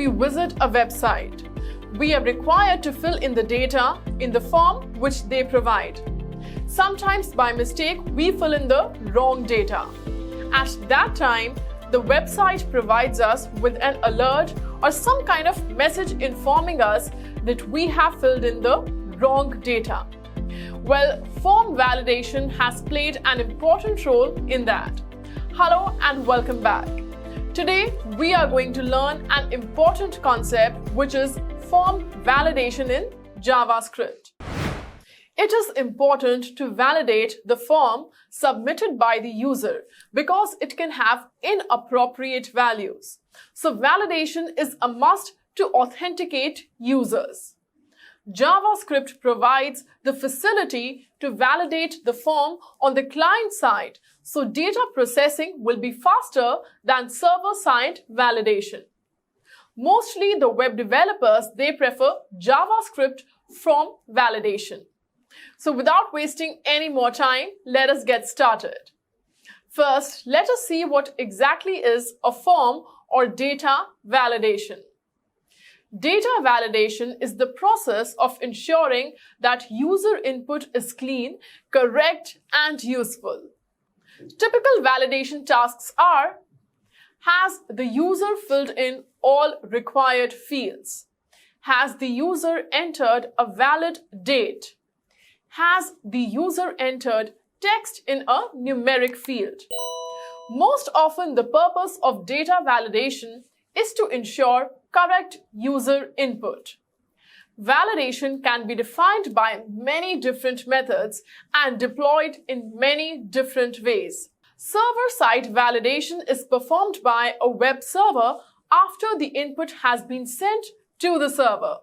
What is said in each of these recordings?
we visit a website, we are required to fill in the data in the form which they provide. Sometimes by mistake, we fill in the wrong data. At that time, the website provides us with an alert or some kind of message informing us that we have filled in the wrong data. Well, form validation has played an important role in that. Hello and welcome back. Today, we are going to learn an important concept, which is form validation in JavaScript. It is important to validate the form submitted by the user because it can have inappropriate values. So validation is a must to authenticate users. JavaScript provides the facility to validate the form on the client side, so data processing will be faster than server-side validation. Mostly the web developers, they prefer JavaScript form validation. So without wasting any more time, let us get started. First, let us see what exactly is a form or data validation. Data validation is the process of ensuring that user input is clean, correct, and useful. Typical validation tasks are: has the user filled in all required fields? Has the user entered a valid date? Has the user entered text in a numeric field? Most often, the purpose of data validation is to ensure correct user input. Validation can be defined by many different methods and deployed in many different ways. Server-side validation is performed by a web server after the input has been sent to the server.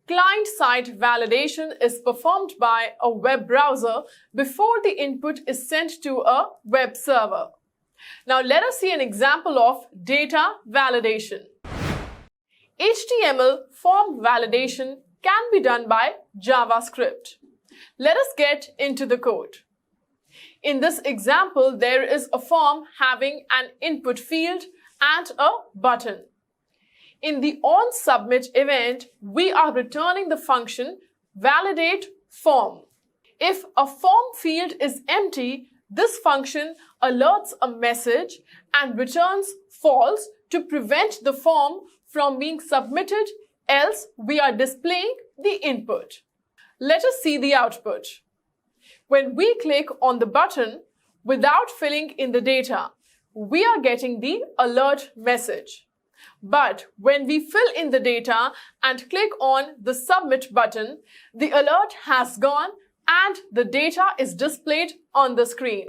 Client-side validation is performed by a web browser before the input is sent to a web server. Now let us see an example of data validation. HTML form validation can be done by JavaScript. Let us get into the code. In this example, there is a form having an input field and a button. In the onSubmit event, we are returning the function validateForm. If a form field is empty, this function alerts a message and returns false to prevent the form from being submitted, else we are displaying the input. Let us see the output. When we click on the button without filling in the data, we are getting the alert message. But when we fill in the data and click on the submit button, the alert has gone and the data is displayed on the screen.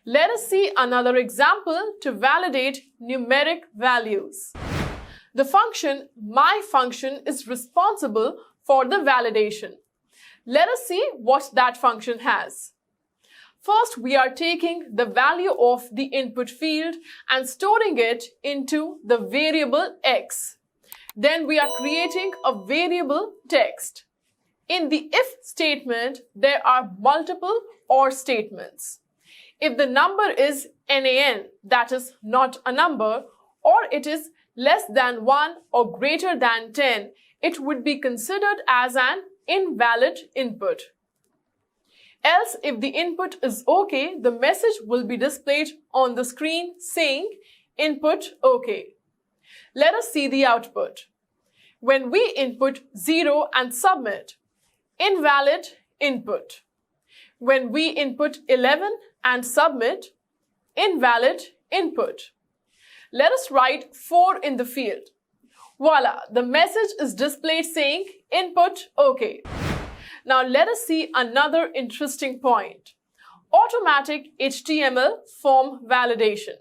Let us see another example to validate numeric values. The function myFunction is responsible for the validation. Let us see what that function has. First, we are taking the value of the input field and storing it into the variable x. Then we are creating a variable text. In the if statement, there are multiple OR statements. If the number is NaN, that is not a number, or it is less than 1 or greater than 10, it would be considered as an invalid input. Else, if the input is OK, the message will be displayed on the screen saying input OK. Let us see the output. When we input 0 and submit, invalid input. When we input 11 and submit, invalid input. Let us write 4 in the field. Voila, the message is displayed saying input OK. Now let us see another interesting point. Automatic HTML form validation.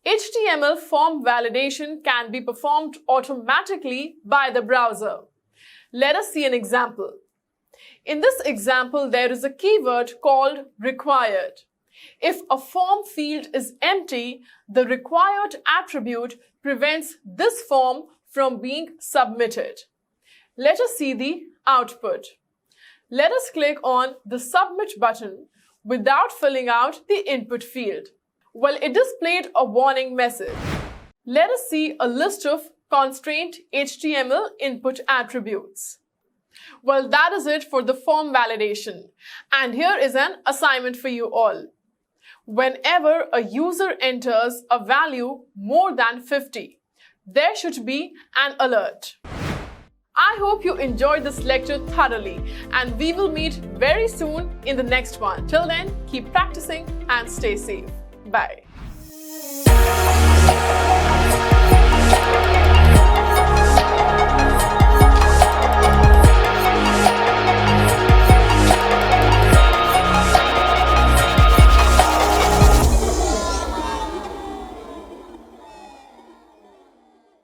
HTML form validation can be performed automatically by the browser. Let us see an example. In this example, there is a keyword called required. If a form field is empty, the required attribute prevents this form from being submitted. Let us see the output. Let us click on the submit button without filling out the input field. Well, it displayed a warning message. Let us see a list of constraint HTML input attributes. Well, that is it for the form validation. And here is an assignment for you all. Whenever a user enters a value more than 50, there should be an alert. I hope you enjoyed this lecture thoroughly, and we will meet very soon in the next one. Till then, keep practicing and stay safe. Bye.